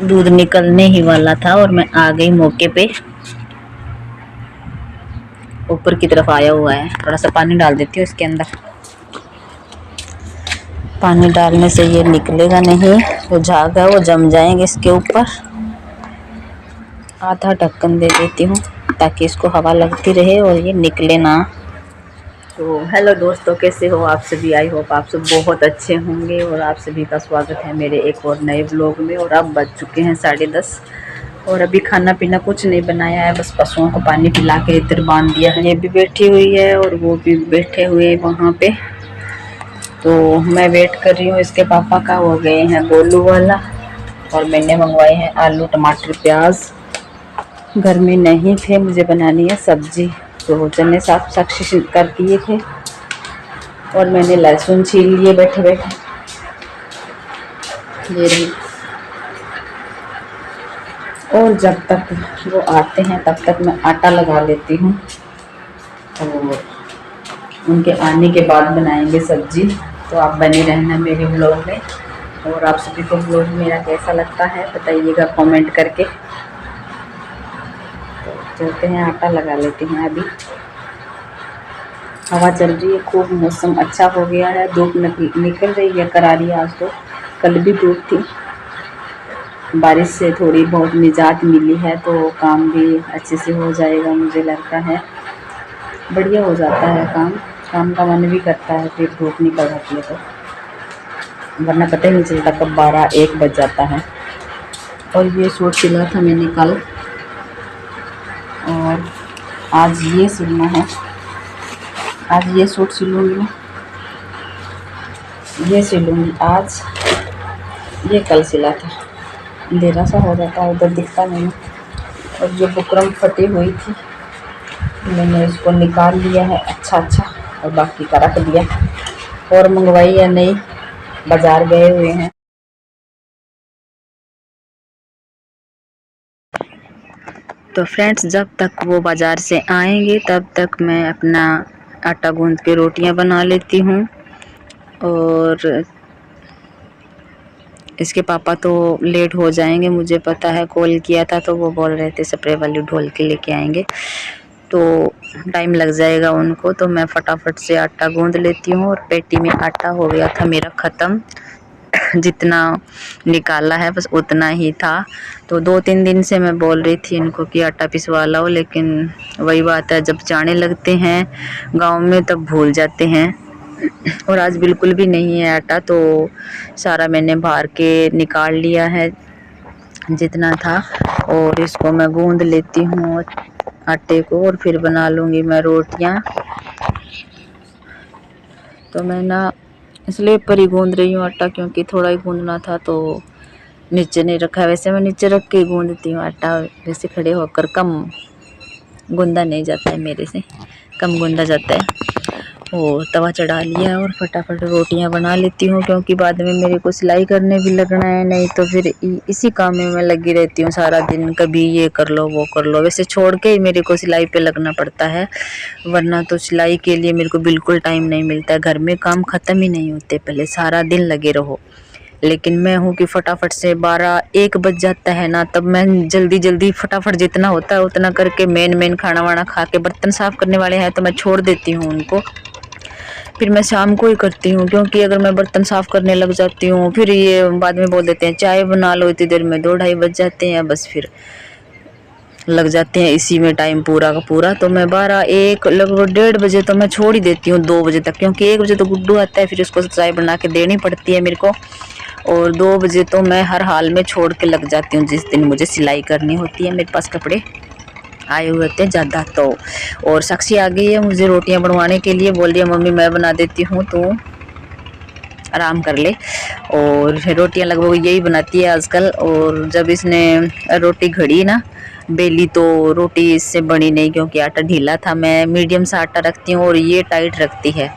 दूध निकलने ही वाला था और मैं आ गई मौके पे। ऊपर की तरफ आया हुआ है, थोड़ा सा पानी डाल देती हूँ इसके अंदर। पानी डालने से ये निकलेगा नहीं, जो झाग है वो जम जाएंगे इसके ऊपर। आधा ढक्कन दे देती हूँ ताकि इसको हवा लगती रहे और ये निकले ना। तो हेलो दोस्तों, कैसे हो आप सभी? आई होप आप सब बहुत अच्छे होंगे और आप सभी का स्वागत है मेरे एक और नए ब्लॉग में। और अब बज चुके हैं 10:30 और अभी खाना पीना कुछ नहीं बनाया है, बस पशुओं को पानी पिला के इधर बांध दिया है। ये भी बैठी हुई है और वो भी बैठे हुए वहाँ पे। तो मैं वेट कर रही हूँ इसके पापा का। वो गए हैं गोलू वाला और मैंने मंगवाए हैं आलू टमाटर प्याज। घर में नहीं थे, मुझे बनानी है सब्जी। तो चने साफ साक्षी कर दिए थे और मैंने लहसुन छील लिए बैठे बैठे। ये रही। और जब तक वो आते हैं तब तक मैं आटा लगा लेती हूँ और उनके आने के बाद बनाएंगे सब्जी। तो आप बने रहना मेरे ब्लॉग में। और आप सभी को ब्लॉग मेरा कैसा लगता है बताइएगा कमेंट करके। तो चलते हैं, आटा लगा लेते हैं। अभी हवा चल रही है खूब, मौसम अच्छा हो गया है, धूप निकल रही है करारी। आज तो कल भी धूप थी, बारिश से थोड़ी बहुत निजात मिली है तो काम भी अच्छे से हो जाएगा। मुझे लगता है बढ़िया हो जाता है काम का मन भी करता है फिर धूप निकल जाती है तो, वरना पता ही नहीं चलता कब 12-1 बज जाता है। और ये सूट सिला था मैंने कल और आज ये सिलना है। आज ये सूट सिलूँगी मैं, ये सिलूँगी आज। ये कल सिला था, अंधेरा सा हो जाता है उधर दिखता नहीं। और ये बुकरम फटी हुई थी, मैंने इसको निकाल लिया है अच्छा और बाकी का रख दिया। और मंगवाई या नहीं, बाज़ार गए हुए हैं। तो फ्रेंड्स, जब तक वो बाज़ार से आएंगे तब तक मैं अपना आटा गूंद के रोटियां बना लेती हूँ। और इसके पापा तो लेट हो जाएंगे, मुझे पता है। कॉल किया था तो वो बोल रहे थे स्प्रे वाली ढोल के लेके आएंगे तो टाइम लग जाएगा उनको। तो मैं फटाफट से आटा गूंद लेती हूँ। और पेटी में आटा हो गया था मेरा ख़त्म, जितना निकाला है बस उतना ही था। तो 2-3 दिन से मैं बोल रही थी इनको कि आटा पिसवा लाओ, लेकिन वही बात है, जब जाने लगते हैं गांव में तब भूल जाते हैं। और आज बिल्कुल भी नहीं है आटा, तो सारा मैंने बाहर के निकाल लिया है जितना था। और इसको मैं गूंद लेती हूँ आटे को और फिर बना लूँगी मैं रोटियाँ। तो मैं ना इसलिए ऊपर ही गूंद रही हूँ आटा, क्योंकि थोड़ा ही गूंदना था तो नीचे नहीं रखा। वैसे मैं नीचे रख के गूंदती हूँ आटा, वैसे खड़े होकर कम गूंदा नहीं जाता है मेरे से, कम गूंदा जाता है। और तवा चढ़ा लिया और फटाफट रोटियां बना लेती हूँ, क्योंकि बाद में मेरे को सिलाई करने भी लगना है। नहीं तो फिर इसी काम में मैं लगी रहती हूँ सारा दिन, कभी ये कर लो वो कर लो। वैसे छोड़ के ही मेरे को सिलाई पे लगना पड़ता है, वरना तो सिलाई के लिए मेरे को बिल्कुल टाइम नहीं मिलता है। घर में काम ख़त्म ही नहीं होते, पहले सारा दिन लगे रहो। लेकिन मैं हूँ कि फटाफट से 12-1 बज जाता है ना, तब मैं जल्दी जल्दी फटाफट जितना होता है उतना करके मेन खाना वाना खा के, बर्तन साफ़ करने वाले हैं तो मैं छोड़ देती हूँ उनको। फिर मैं शाम को ही करती हूँ, क्योंकि अगर मैं बर्तन साफ़ करने लग जाती हूँ फिर ये बाद में बोल देते हैं चाय बना लो, इतनी देर में 2-2:30 बज जाते हैं। बस फिर लग जाते हैं इसी में टाइम पूरा का पूरा। तो मैं 12-1 लगभग 1:30 बजे तो मैं छोड़ ही देती हूँ, 2 बजे तक, क्योंकि 1 बजे तो गुड्डू आता है, फिर उसको चाय बना के देनी पड़ती है मेरे को। और 2 बजे तो मैं हर हाल में छोड़ के लग जाती हूँ, जिस दिन मुझे सिलाई करनी होती है, मेरे पास कपड़े आए हुए थे ज़्यादा तो। और साक्षी आ गई है मुझे रोटियां बनवाने के लिए, बोल रही है मम्मी मैं बना देती हूँ तो आराम कर ले। और रोटियां लगभग यही बनाती है आजकल। और जब इसने रोटी घड़ी ना बेली तो रोटी इससे बनी नहीं, क्योंकि आटा ढीला था। मैं मीडियम सा आटा रखती हूँ और ये टाइट रखती है।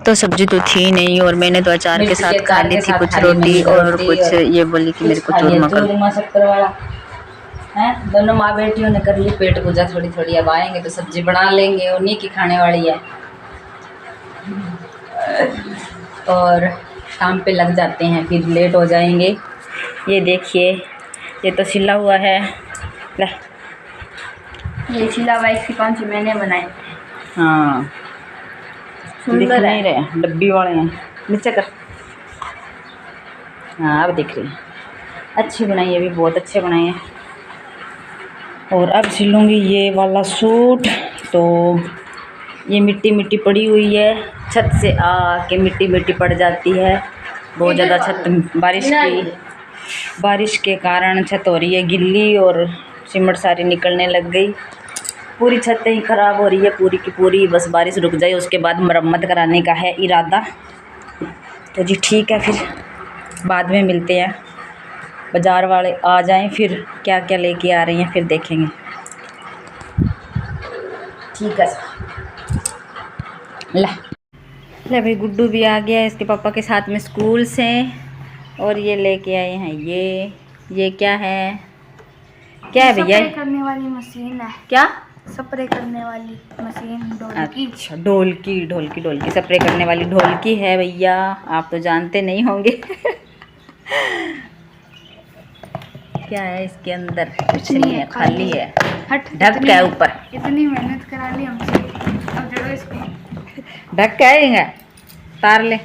तो सब्जी तो थी नहीं और मैंने तो अचार के साथ खा ली थी कुछ रोटी, और कुछ ये बोली कि मेरे को चूरमा कर। हैं दोनों माँ बेटियों ने कर ली पेट पूजा थोड़ी थोड़ी। अब आएंगे तो सब्जी बना लेंगे, उन्हीं की खाने वाली है। और काम पे लग जाते हैं, फिर लेट हो जाएंगे। ये देखिए ये तो सिला हुआ है। ले ये सिला हुआ इसकी कौन सी मैंने बनाई। हाँ दिख नहीं रहे, डब्बी वाले हैं। नीचे कर। हाँ अब दिख रही है। अच्छी बनाई है, भी बहुत अच्छे बनाए हैं। और अब सिलूँगी ये वाला सूट। तो ये मिट्टी मिट्टी पड़ी हुई है, छत से आके मिट्टी मिट्टी पड़ जाती है बहुत ज़्यादा। छत बारिश के कारण छत हो रही है गिल्ली और सीमेंट सारी निकलने लग गई। पूरी छत ही ख़राब हो रही है पूरी की पूरी। बस बारिश रुक जाए उसके बाद मरम्मत कराने का है इरादा। तो जी ठीक है, फिर बाद में मिलते हैं। बाज़ार वाले आ जाएं फिर क्या क्या लेके आ रही हैं फिर देखेंगे। ठीक है। ले भाई गुड्डू भी आ गया है इसके पापा के साथ में स्कूल से। और ये लेके आए हैं ये क्या है, क्या है भैया? स्प्रे करने वाली मशीन है। क्या? स्प्रे करने वाली मशीन, ढोलकी। अच्छा ढोलकी स्प्रे करने वाली ढोलकी है भैया, आप तो जानते नहीं होंगे। क्या है इसके अंदर? कुछ नहीं है, खाली है। ढक है ऊपर। इतनी मेहनत करा ली हमसे, अब जड़ो इसको। ढक है, तार ले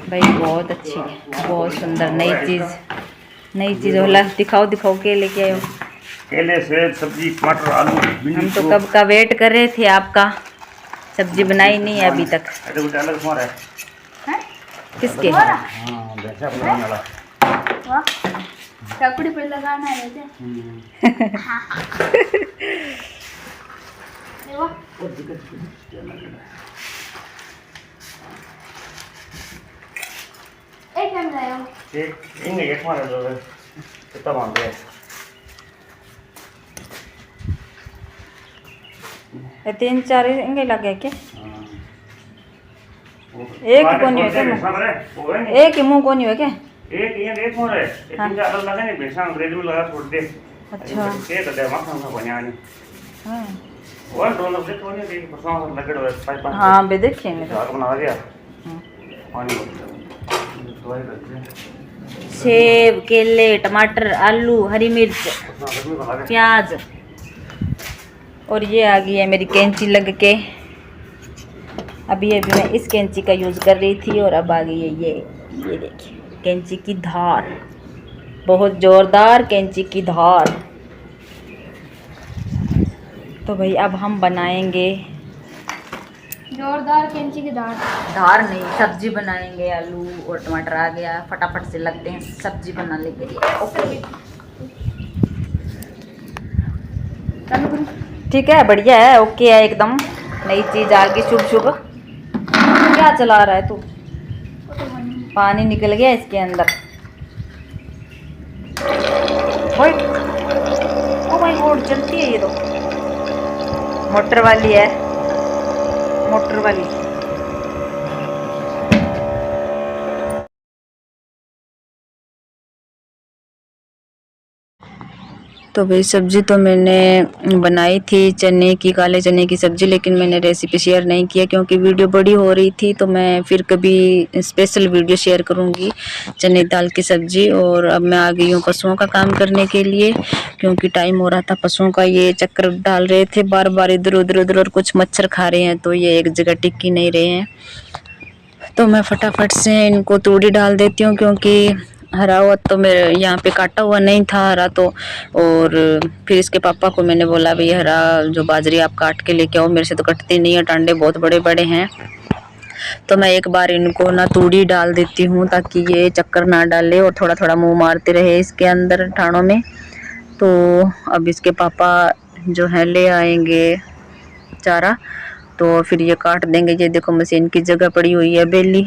भाई। बहुत अच्छी है, बहुत सुंदर नई चीज़ होला। दिखाओ के लेके आए हो। केले, सेब, सब्जी, टमाटर, आलू। हम तो कब का वेट कर रहे थे आपका, सब्जी बनाई नहीं है अभी तक। किसके? ककड़ी पे लगाना है तीन चार इंगे लगे क्या? एक कोनी है क्या? एक ही मुंह कोनी है क्या? एक हो रहा है, तीन चार अलग लगा नहीं, बेसन ब्रेड में लगा छोड़ दे। अच्छा ये तो दे मक्खन का बनिया नहीं। हां और दोनों से कोनी दे परसों लगे हुए 5-5। हां बे देखेंगे तो बना दिया। पानी दवाई करते। सेब, केले, टमाटर, आलू, हरी मिर्च, प्याज। और ये आ गई है मेरी कैंची लग के। अभी मैं इस कैंची का यूज़ कर रही थी और अब आ गई है ये देखिए कैंची की धार। बहुत ज़ोरदार कैंची की धार। तो भाई अब हम बनाएंगे जोरदार कैंची की धार नहीं, सब्जी बनाएंगे। आलू और टमाटर आ गया, फटाफट से लगते हैं सब्जी बनाने के लिए। ओके ठीक है, बढ़िया है, ओके है एकदम। नई चीज़ आ गई। शुभ क्या चला रहा है तू? पानी निकल गया इसके अंदर। ओ माय गॉड, चलती है ये तो। मोटर वाली है, मोटर वाली। तो भाई सब्ज़ी तो मैंने बनाई थी चने की, काले चने की सब्ज़ी, लेकिन मैंने रेसिपी शेयर नहीं किया क्योंकि वीडियो बड़ी हो रही थी। तो मैं फिर कभी स्पेशल वीडियो शेयर करूंगी चने दाल की सब्ज़ी। और अब मैं आ गई हूँ पशुओं का काम करने के लिए क्योंकि टाइम हो रहा था पशुओं का। ये चक्कर डाल रहे थे बार बार इधर उधर और कुछ मच्छर खा रहे हैं तो ये एक जगह टिक ही नहीं रहे हैं। तो मैं फटाफट से इनको तूड़ी डाल देती हूँ क्योंकि हरा हुआ तो मेरे यहाँ पे काटा हुआ नहीं था हरा तो। और फिर इसके पापा को मैंने बोला भाई हरा जो बाजरी आप काट के लेके आओ, मेरे से तो कटती नहीं है, टांडे बहुत बड़े बड़े हैं। तो मैं एक बार इनको ना तूड़ी डाल देती हूँ ताकि ये चक्कर ना डाले और थोड़ा थोड़ा मुंह मारते रहे इसके अंदर ठाणों में। तो अब इसके पापा जो है ले आएंगे चारा तो फिर ये काट देंगे। ये देखो मशीन की जगह पड़ी हुई है बेली।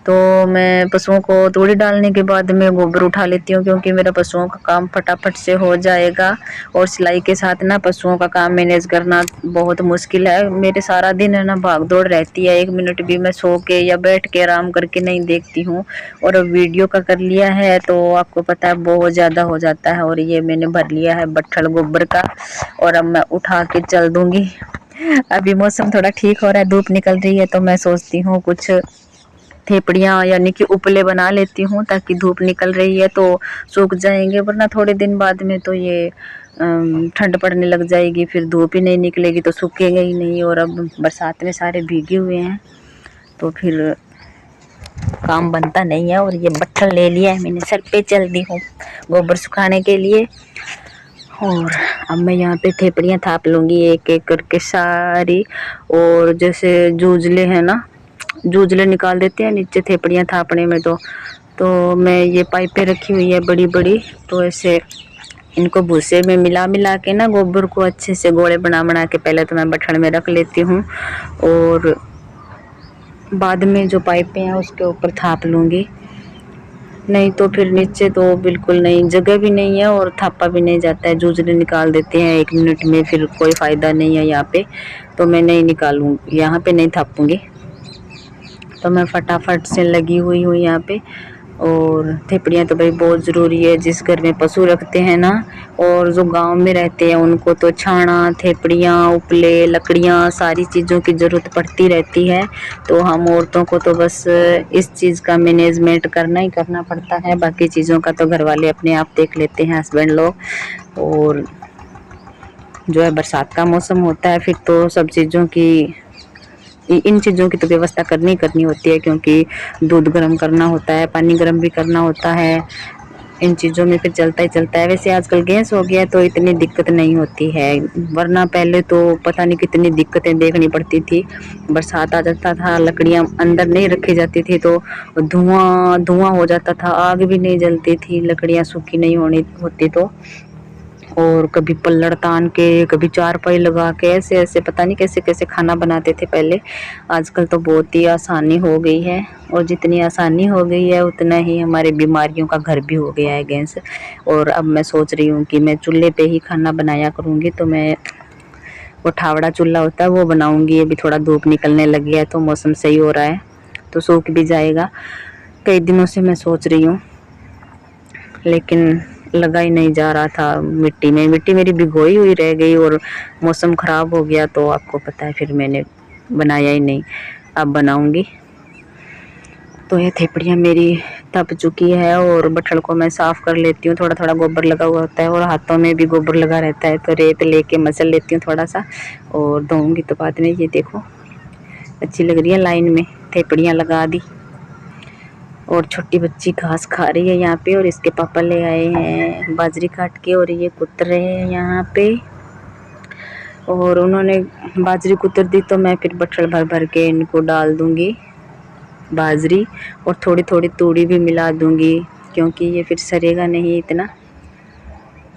तो मैं पशुओं को तूड़ी डालने के बाद में गोबर उठा लेती हूँ क्योंकि मेरा पशुओं का काम फटाफट से हो जाएगा। और सिलाई के साथ ना पशुओं का काम मैनेज करना बहुत मुश्किल है। मेरे सारा दिन है ना भाग दौड़ रहती है, 1 मिनट भी मैं सो के या बैठ के आराम करके नहीं देखती हूँ। और अब वीडियो का कर लिया है तो आपको पता है बहुत ज़्यादा हो जाता है। और ये मैंने भर लिया है बट्ठल गोबर का और अब मैं उठा के चल दूँगी। अभी मौसम थोड़ा ठीक हो रहा है, धूप निकल रही है तो मैं सोचती हूँ कुछ थेपड़ियाँ यानी कि उपले बना लेती हूँ, ताकि धूप निकल रही है तो सूख जाएंगे, वरना थोड़े दिन बाद में तो ये ठंड पड़ने लग जाएगी, फिर धूप ही नहीं निकलेगी तो सूखेंगे ही नहीं। और अब बरसात में सारे भीगे हुए हैं तो फिर काम बनता नहीं है। और ये बट्ठल ले लिया है मैंने, सर पे चल दी हूँ गोबर सुखाने के लिए। और अब मैं यहाँ पे थेपड़ियाँ थाप लूँगी एक एक करके सारी। और जैसे जूझले हैं ना, जूझले निकाल देते हैं नीचे थेपड़ियाँ थापने में। तो मैं ये पाइपें रखी हुई है बड़ी बड़ी, तो ऐसे इनको भूसे में मिला मिला के ना, गोबर को अच्छे से गोले बना बना के पहले तो मैं बट्ठल में रख लेती हूँ, और बाद में जो पाइपें हैं उसके ऊपर थाप लूँगी। नहीं तो फिर नीचे तो बिल्कुल नहीं, जगह भी नहीं है और थापा भी नहीं जाता है, जूझले निकाल देते हैं 1 मिनट में, फिर कोई फ़ायदा नहीं है यहाँ पे। तो मैं नहीं निकालूँ, यहाँ पे नहीं थापूँगी। तो मैं फटाफट से लगी हुई हूँ यहाँ पे। और थेपड़ियाँ तो भाई बहुत ज़रूरी है, जिस घर में पशु रखते हैं ना, और जो गांव में रहते हैं उनको तो छाना, थेपड़ियाँ, उपले, लकड़ियाँ, सारी चीज़ों की ज़रूरत पड़ती रहती है। तो हम औरतों को तो बस इस चीज़ का मैनेजमेंट करना ही करना पड़ता है, बाकी चीज़ों का तो घर वाले अपने आप देख लेते हैं, हस्बैंड लोग। और जो है बरसात का मौसम होता है फिर तो सब चीज़ों की, इन चीज़ों की तो व्यवस्था करनी करनी होती है, क्योंकि दूध गर्म करना होता है, पानी गर्म भी करना होता है, इन चीज़ों में फिर चलता ही चलता है। वैसे आजकल गैस हो गया तो इतनी दिक्कत नहीं होती है, वरना पहले तो पता नहीं कितनी दिक्कतें देखनी पड़ती थी। बरसात आ जाता था, लकड़ियाँ अंदर नहीं रखी जाती थी तो धुआं धुआं हो जाता था, आग भी नहीं जलती थी, लकड़ियाँ सूखी नहीं होनी होती तो। और कभी पल्लड़ तान के, कभी चारपाई लगा के, ऐसे ऐसे पता नहीं कैसे कैसे खाना बनाते थे पहले। आजकल तो बहुत ही आसानी हो गई है, और जितनी आसानी हो गई है उतना ही हमारे बीमारियों का घर भी हो गया है गैस। और अब मैं सोच रही हूँ कि मैं चूल्हे पे ही खाना बनाया करूँगी, तो मैं वो ठावड़ा चूल्हा होता है वो बनाऊँगी। अभी थोड़ा धूप निकलने लग गया है तो मौसम सही हो रहा है तो सूख भी जाएगा। कई दिनों से मैं सोच रही हूँ, लेकिन लगा ही नहीं जा रहा था मिट्टी में, मिट्टी मेरी भिगोई हुई रह गई और मौसम ख़राब हो गया तो आपको पता है फिर मैंने बनाया ही नहीं। अब बनाऊंगी। तो ये थेपड़ियाँ मेरी तप चुकी है, और बट्ठल को मैं साफ़ कर लेती हूँ, थोड़ा थोड़ा गोबर लगा हुआ होता है और हाथों में भी गोबर लगा रहता है, तो रेत लेके मसल लेती हूँ थोड़ा सा और धोऊँगी। तो बाद में ये देखो अच्छी लग रही है, लाइन में थेपड़ियाँ लगा दी। और छोटी बच्ची घास खा रही है यहाँ पे, और इसके पापा ले आए हैं बाजरी काट के और ये कुतर रहे हैं यहाँ पे। और उन्होंने बाजरी कुतर दी तो मैं फिर बट्ठल भर भर के इनको डाल दूँगी बाजरी, और थोड़ी थोड़ी तूड़ी भी मिला दूँगी, क्योंकि ये फिर सरेगा नहीं इतना,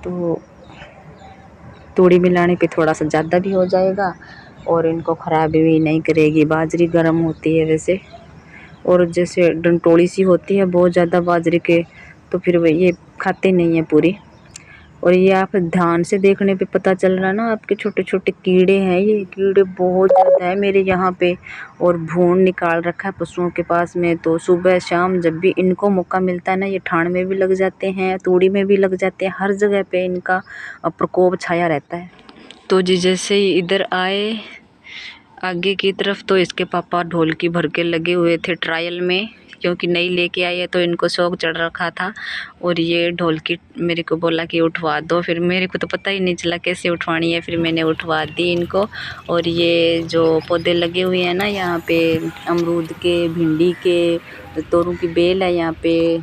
तो तूड़ी मिलाने पे थोड़ा सा ज़्यादा भी हो जाएगा और इनको ख़राब भी नहीं करेगी। बाजरी गर्म होती है वैसे, और जैसे डंटोड़ी सी होती है बहुत ज़्यादा बाजरे के, तो फिर वो ये खाते नहीं है पूरी। और ये आप ध्यान से देखने पे पता चल रहा है ना, आपके छोटे छोटे कीड़े हैं, ये कीड़े बहुत ज़्यादा है मेरे यहाँ पे। और भून निकाल रखा है पशुओं के पास में, तो सुबह शाम जब भी इनको मौका मिलता है ना, ये ठाण में भी लग जाते हैं, तूड़ी में भी लग जाते हैं, हर जगह पे इनका प्रकोप छाया रहता है। तो जी जैसे ही इधर आए आगे की तरफ, तो इसके पापा ढोलकी भर के लगे हुए थे ट्रायल में, क्योंकि नई लेके आई है तो इनको शौक चढ़ रखा था। और ये ढोलकी मेरे को बोला कि उठवा दो, फिर मेरे को तो पता ही नहीं चला कैसे उठवानी है, फिर मैंने उठवा दी इनको। और ये जो पौधे लगे हुए हैं ना यहाँ पे, अमरूद के, भिंडी के, तोरों की बेल है यहाँ पे,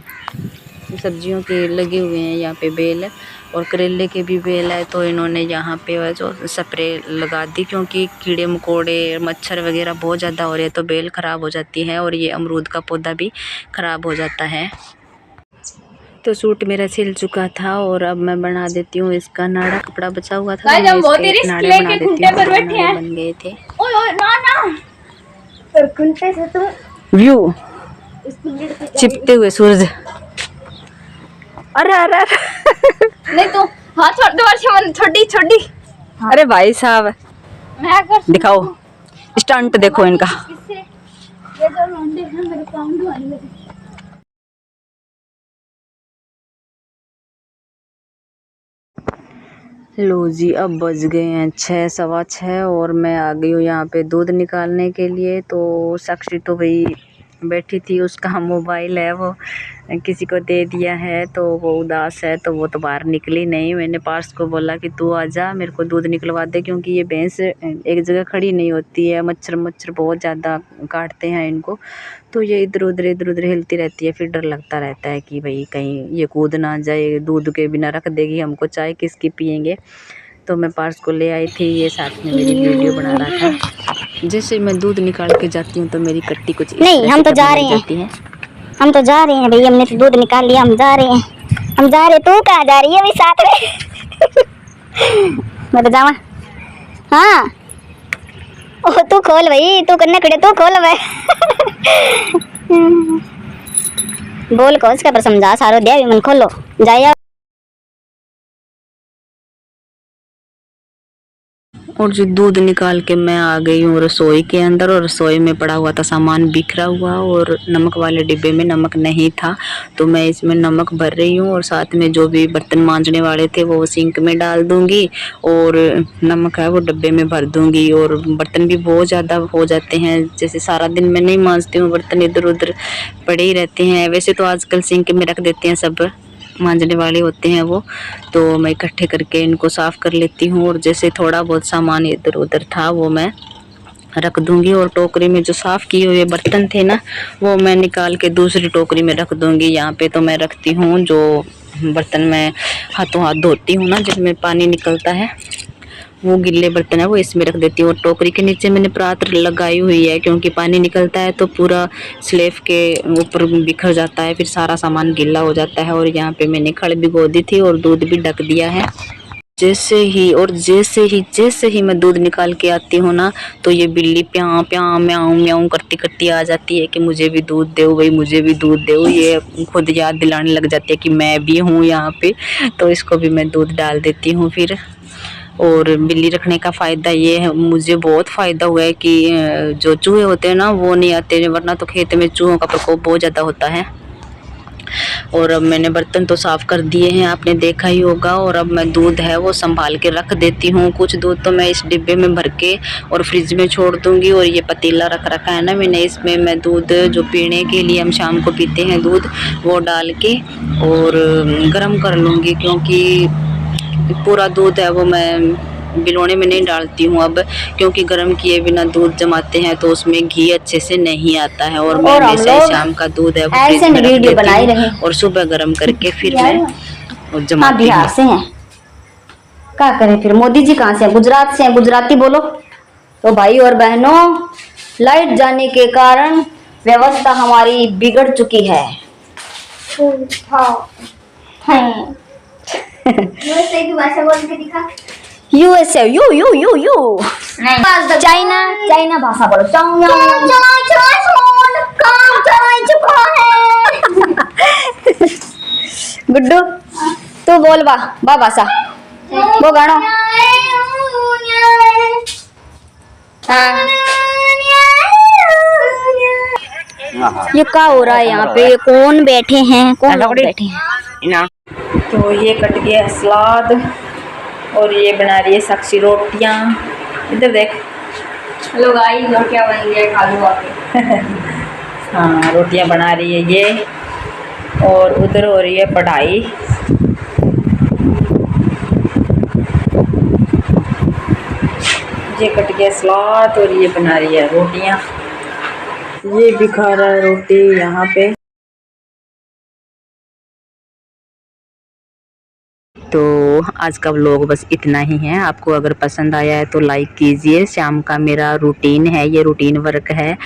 सब्जियों के लगे हुए हैं यहाँ पे बेल, और करेले के भी बेल है। तो इन्होंने यहाँ पे जो स्प्रे लगा दी, क्योंकि कीड़े मकोड़े मच्छर वगैरह बहुत ज़्यादा हो रहे हैं तो बेल ख़राब हो जाती है, और ये अमरूद का पौधा भी ख़राब हो जाता है। तो सूट मेरा सिल चुका था और अब मैं बना देती हूँ इसका नाड़ा, कपड़ा बचा हुआ था तो मैं इसके नाड़े बना देती हूँ। नाड़े बन गए थे। व्यू छिपते हुए सूरज। अरे अरे नहीं तो हाँ छोटी छोटी। अरे भाई साहब मैं कर दिखाओ स्टंट, देखो इनका। इससे ये जो लौंडे हैं मेरे पाउंड वाली लगी। लो जी, अब बज गए हैं 6, सवा 6 और मैं आ गई हूँ यहाँ पे दूध निकालने के लिए। तो साक्षी तो भाई बैठी थी, उसका मोबाइल है वो किसी को दे दिया है तो वो उदास है, तो वो तो बाहर निकली नहीं। मैंने पार्स को बोला कि तू आजा, मेरे को दूध निकलवा दे, क्योंकि ये भैंस एक जगह खड़ी नहीं होती है, मच्छर बहुत ज़्यादा काटते हैं इनको, तो ये इधर उधर हिलती रहती है। फिर डर लगता रहता है कि भाई कहीं ये कूद ना जाए, दूध के बिना रख देगी हमको, चाय किसकी पियेंगे। तो मैं पार्स को ले आई थी, ये साथ में मेरी वीडियो बना रहा था। जैसे मैं दूध निकाल के जाती हूँ तो मेरी कट्टी कुछ नहीं, हम तो जा रहे हैं, हम तो जा रहे हैं भाई, हमने तो दूध निकाल लिया, हम जा रहे हैं, हम जा रहे। तू कहाँ जा रही है अभी साथ में? मैं तो जावा। हाँ ओ तू खोल भाई, तू करने खड़े, तू खोल भाई। बोल को उसका पर समझा सारो दे मन खोलो जाया। और जो दूध निकाल के मैं आ गई हूँ रसोई के अंदर, और रसोई में पड़ा हुआ था सामान बिखरा हुआ, और नमक वाले डिब्बे में नमक नहीं था, तो मैं इसमें नमक भर रही हूँ। और साथ में जो भी बर्तन मांजने वाले थे वो सिंक में डाल दूँगी, और नमक है वो डब्बे में भर दूँगी। और बर्तन भी बहुत ज़्यादा हो जाते हैं, जैसे सारा दिन मैं नहीं मांजती हूँ, बर्तन इधर उधर पड़े ही रहते हैं। वैसे तो आजकल सिंक में रख देते हैं, सब मांजने वाले होते हैं वो, तो मैं इकट्ठे करके इनको साफ़ कर लेती हूँ। और जैसे थोड़ा बहुत सामान इधर उधर था वो मैं रख दूंगी, और टोकरी में जो साफ़ किए हुए बर्तन थे ना वो मैं निकाल के दूसरी टोकरी में रख दूंगी। यहाँ पे तो मैं रखती हूँ जो बर्तन मैं हाथों हाथ धोती हूँ ना, जिसमें पानी निकलता है, वो गिल्ले बर्तन है वो इसमें रख देती हूँ। और टोकरी के नीचे मैंने परात लगाई हुई है, क्योंकि पानी निकलता है तो पूरा स्लेब के ऊपर बिखर जाता है, फिर सारा सामान गीला हो जाता है। और यहाँ पे मैंने खड़ भिगो दी थी और दूध भी ढक दिया है। जैसे ही मैं दूध निकाल के आती हूँ ना, तो ये बिल्ली प्यां प्यां म्याऊं म्याऊं करती करती आ जाती है कि मुझे भी दूध दो भाई, मुझे भी दूध दो। ये खुद याद दिलाने लग जाती है कि मैं भी हूँ यहाँ पे, तो इसको भी मैं दूध डाल देती हूँ फिर। और बिल्ली रखने का फ़ायदा ये है, मुझे बहुत फ़ायदा हुआ है कि जो चूहे होते हैं ना वो नहीं आते, वरना तो खेत में चूहों का प्रकोप बहुत ज़्यादा होता है। और अब मैंने बर्तन तो साफ़ कर दिए हैं, आपने देखा ही होगा। और अब मैं दूध है वो संभाल के रख देती हूँ। कुछ दूध तो मैं इस डिब्बे में भर के और फ्रिज में छोड़ दूँगी। और ये पतीला रख रखा है ना मैंने, इसमें मैं दूध जो पीने के लिए हम शाम को पीते हैं दूध, वो डाल के और गर्म कर लूँगी, क्योंकि पूरा दूध है वो मैं बिलोने में नहीं डालती हूँ अब, क्योंकि गर्म किए बिना दूध जमाते हैं तो उसमें घी अच्छे से नहीं आता है। और मैं हमेशा शाम का दूध है वो फ्रिज में रख देती हूँ और सुबह गर्म करके फिर मैं जमाती हूँ। बिहार से हैं, क्या करें फिर? मोदी जी कहाँ से हैं? गुजरात से हैं, गुजराती बोलो। तो भाई और बहनों, लाइट जाने के कारण व्यवस्था हमारी बिगड़ चुकी है। यूएसए की भाषा बोल के दिखा। USA you you you you China, China भाषा बोलो। गुड्डू तू बोल बा भाषा वो गानो। हाँ ये क्या हो रहा है यहाँ पे? ये कौन बैठे हैं, कौन लोग बैठे हैं? तो ये कट गया सलाद, और ये बना रही है साक्षी रोटियाँ। इधर देख। हेलो गाइस, रोटियां बन गई, खा लो आके। हाँ रोटियाँ बना रही है ये, और उधर हो रही है पढ़ाई। ये कट गया सलाद और ये बना रही है रोटियाँ। ये भी खा रहा है रोटी यहाँ पे। तो आज का व्लॉग बस इतना ही है। आपको अगर पसंद आया है तो लाइक कीजिए। शाम का मेरा रूटीन है, ये रूटीन वर्क है।